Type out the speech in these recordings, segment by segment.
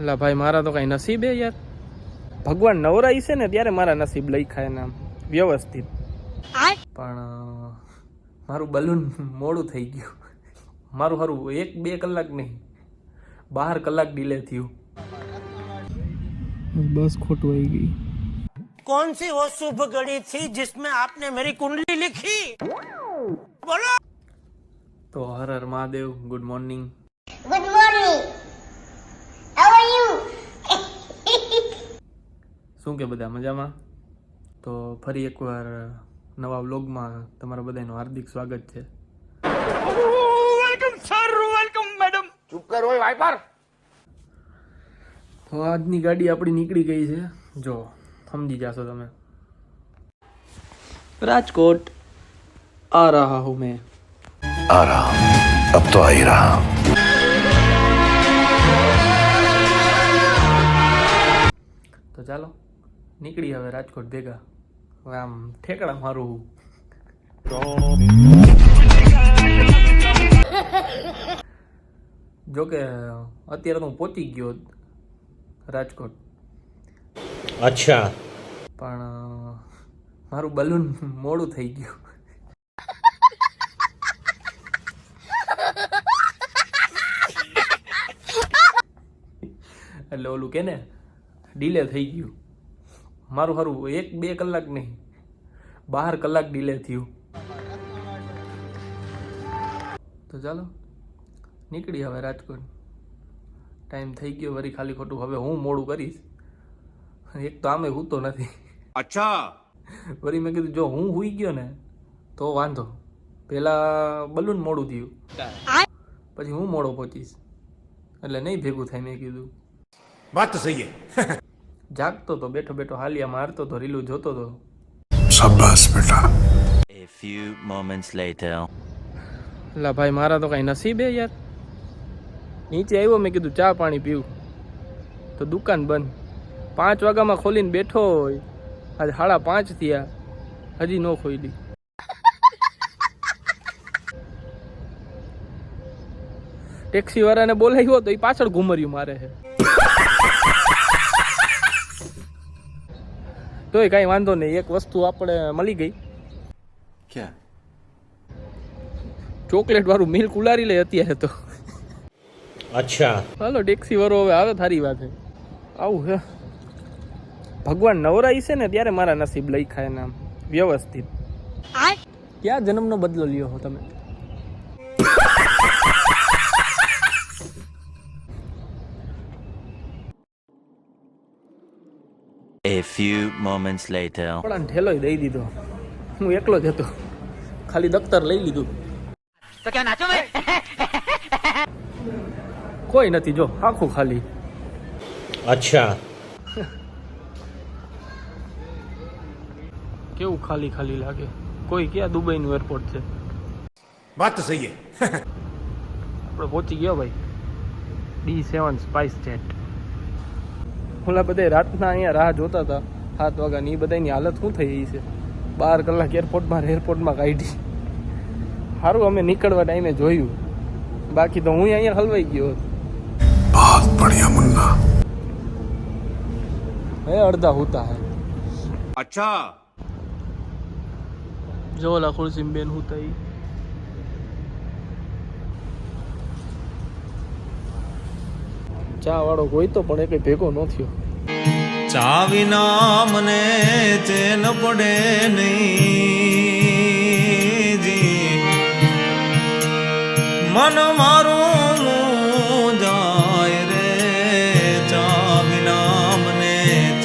લા ભાઈ મારા તો કઈ નસીબ હે યાર. ભગવાન નવરાઈ છે ને ત્યારે મારા નસીબ લખ્યા એના વ્યવસ્થિત. પણ મારું બલૂન મોડું થઈ ગયું. મારું હારું 1-2 કલાક નહીં, 12 કલાક ડિલે થયું. બસ ખોટું આવી ગઈ. कौन सी वो शुभ घड़ी थी जिसमें आपने मेरी कुंडली लिखी? बोलो. તો Har Har Mahadev. Good morning. Good morning. How are you? શું કે બધા મજામાં? તો ફરી એકવાર નવા વ્લોગમાં તમારા બધાનું હાર્દિક સ્વાગત છે. Welcome sir, welcome madam. चुप कर ओए वाइपर. તો આજની ગાડી આપણી નીકળી ગઈ છે. જો સમજી જાશો તમે. રાજકોટ આ રહા હું મેં. आ रहा हूं, अब तो आ ही रहा हूं. તો ચાલો નીકળી હવે રાજકોટ ભેગા. હવે આમ ઠેકડા મારું. જોકે અત્યારે તો હું પહોંચી ગયો રાજકોટ. अच्छा. પણ મારું બલૂન મોડું થઈ ગયું. એટલે ઓલું કે ને ડિલે થઈ ગયું. મારું હારું 1-2 કલાક નહીં, 12 કલાક ડિલે થયું. તો ચાલો નીકળી હવે રાજકોટ. ટાઈમ થઈ ગયો વળી ખાલી ખોટું હવે હું મોડું કરીશ. એક તો આમે હું તો નથી. अच्छा. વળી મેં કીધું જો હું હુઈ ગયો ને તો વાંધો. પહેલાં બલૂન મોડું થયું, પછી હું મોડો પહોંચીશ એટલે નહીં ભેગું થાય. મેં કીધું बात तो सही है. જાગતો તો બેઠો બેઠો હાલિયા મારતો તો, રીલું જોતો તો. शाबाश बेटा. A few moments later. લા ભાઈ મારા તો કઈ નસીબ હે યાર. નીચે આવ્યો, મેં કીધું ચા પાણી પીવું તો દુકાન બંધ. 5 વાગ્યામાં ખોલીને બેઠો હોય, આજે 5:30 થયા હજી ન ખોલી. ટેક્સી વાળાને બોલાવ્યો તો એ પાછળ ઘુમરિયું મારે છે. તોય કાંઈ વાંધો નહીં, એક વસ્તુ આપણે મળી ગઈ. क्या? ચોકલેટ વાળું મિલ્ક ઉલારી લે અત્યારે તો. अच्छा. હાલો ટેક્સી વાળો હવે આવે, થારી વાત છે. આવું હે, ભગવાન નવરાઈ છે ને ત્યારે મારા નસીબ લખ્યા એના વ્યવસ્થિત. ક્યાં જન્મનો બદલો લ્યો હો તમે? A few moments later. પણ ઠેલો દઈ દીધો. હું એકલો જ હતો, ખાલી દફતર લઈ લીધું. तो क्या नाचो मैं? કોઈ નથી, જો આખું ખાલી. अच्छा. કેવું ખાલી ખાલી લાગે. કોઈ ક્યાં દુબઈનું એરપોર્ટ છે. बात तो सही है. આપણે પહોંચી ગયો ભાઈ D7 સ્પાઇસ જેટ. ઓલા બધા રાતના અહીંયા રાહ જોતા હતા 7 વાગ્યાની. એ બધાની હાલત શું થઈ ગઈ છે. 12 કલાક એરપોર્ટમાં કાઢી. સારું અમે નીકળવા ટાઈમે જોયું, બાકી તો હું અહીંયા હલવાઈ ગયો. बहुत बढ़िया मुन्ना. હે અડધા હોતા હે. अच्छा. જો ઓલા ખુરશી બેન હોતા ઈ. ચા વાળો કોઈ તો પણ એક ભેગો ન થયો. ચા વિના મને ચેન પડે નહીં જી, મન મારું જાય રે. ચા વિના મને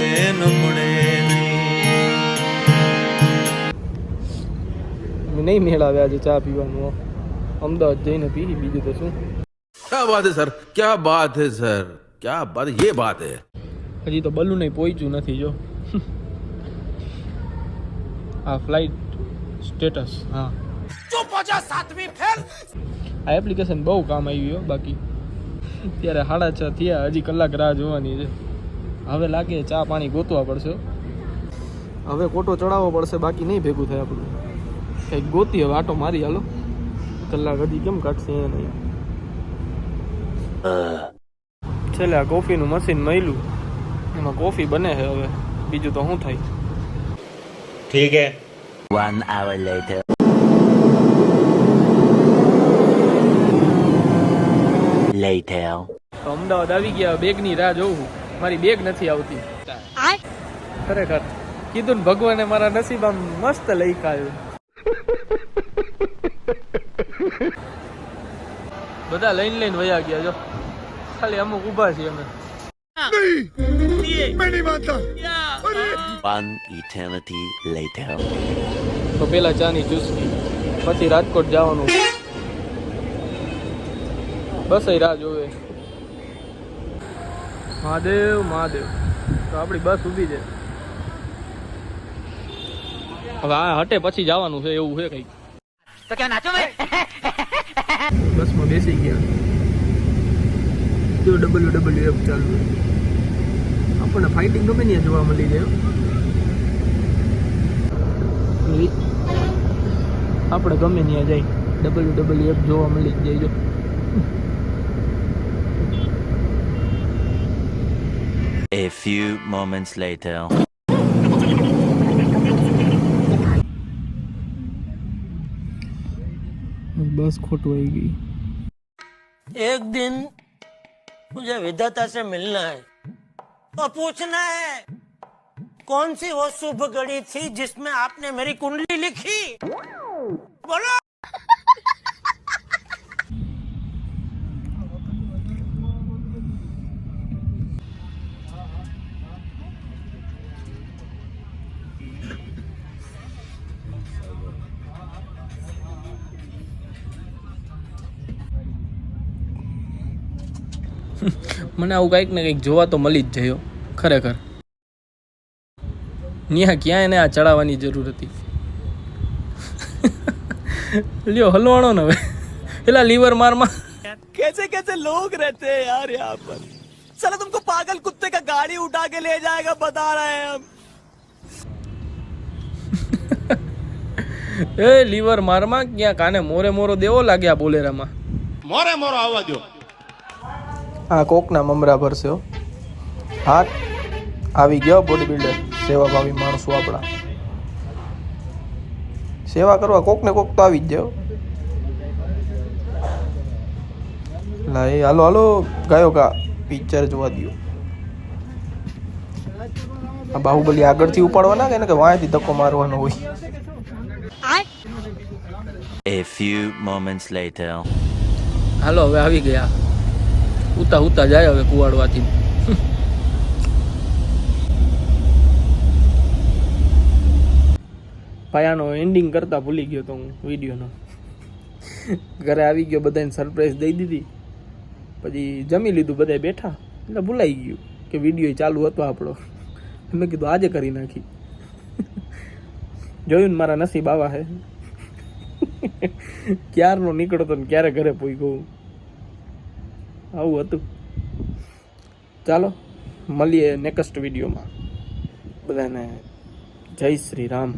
ચેન પડે નહીં. નહીં મેળાવે આજે ચા પીવાનું. અમદાવાદ જઈને પી, બીજું તો શું. क्या बात है सर, क्या बात है सर, क्या बात, ये बात है. હજી તો બલૂન નહીં પહોંચ્યું નથી. જો આ ફ્લાઇટ સ્ટેટસ. હા, तू पहुंचा 7वीं फेल. આ એપ્લિકેશન બહુ કામ આવી હો. બાકી ત્યારે 6:30 થયા, હજી કલાક રાહ જોવાની છે. હવે લાગે ચા પાણી ગોતવા પડશે. હવે કોટો ચડાવવો પડશે, બાકી નહીં ભેગું થાય આપણું. કંઈક ગોતી હવે આટો મારી. હાલો કલાક હજી કેમ કાઢશે એ નહીં. છેલ્લે આ કોફીનું મશીન મળ્યું, એમાં કોફી બને છે. હવે બીજું તો શું થાય. ठीक है 1 hour later. Later. તો અમદાવાદ આવી ગયા. બેગની રાહ જોઉં, મારી બેગ નથી આવતી. ખરેખર કીધું ને, ભગવાને મારા નસીબમાં મસ્ત લખ્યું. બધા લઈને વયા ગયા. જો ખાલી અમુક ઊભા છીએ અમે. 1 eternity later. તો પેલા ચાની ચૂસકી, પછી રાજકોટ જવાનું. બસ રાહ જોવે. મહાદેવ મહાદેવ. તો આપણી બસ ઊભી છે. હવે આ હટે પછી જવાનું છે એવું છે કંઈક. तो क्या नाचो मैं બસમાં બેસી ગયા. જો WWF ચાલુ છે. આપણને ફાઇટિંગ ગમે ત્યાં જોવા મળી જાય. આપણે ગમે ત્યાં જાય WWF જોવા મળી જ જાય. જો A few moments later. बस खोटवाई गई. एक दिन मुझे विधाता से मिलना है और पूछना है कौन सी वो शुभ घड़ी थी जिसमें आपने मेरी कुंडली लिखी बोलो મને આવું કંઈક ને કંઈક જોવા તો મળી જ જાય ખરેખર. ન્યા ક્યાં એને આ ચડાવવાની જરૂર હતી. લ્યો હલવાણો ને હવે પેલા લીવર મારમાં. कैसे कैसे लोग रहते हैं यार यहाँ पर. साला तुमको पागल कुत्ते का गाड़ी उठा के ले जाएगा बता रहे हैं हम. એ લીવર મારમાં ક્યાં કાને મોરે મોરો દેવો લાગે આ બોલેરામાં. मोरे मोरो आवा दो. આ કોકના મમરા ભરશે. હાથ આવી ગયો બોડી બિલ્ડર. સેવાભાવી માણસો આપણા. સેવા કરવા કોક ને કોક તો આવી જ જાવ. લાય હાલો હાલો ગાયો કા પિક્ચર જોવા દો. આ બાહુબલી આગળથી ઉપાડવાના કે વાંયથી ધક્કો મારવાનો હોય. A few moments later. હાલો હવે આવી ગયા. ઉતા ઉતા જાય હવે કુવાડવાથી. પાયાનો એન્ડિંગ કરતા ભૂલી ગયો તો હું વિડીયોનો. ઘરે આવી ગયો, બધાને સરપ્રાઈઝ દઈ દીધી. પછી જમી લીધું, બધા બેઠા એટલે ભૂલાઈ ગયું કે વિડીયો ચાલુ હતો આપણો. મેં કીધું આજે કરી નાખી. જોયું ને મારા નસીબ આવા હે. ક્યારનો નીકળતો ને ક્યારે ઘરે પહોંચ્યો. આવું હતું. ચાલો મળીએ નેક્સ્ટ વિડીયોમાં. બધાને જય શ્રી રામ.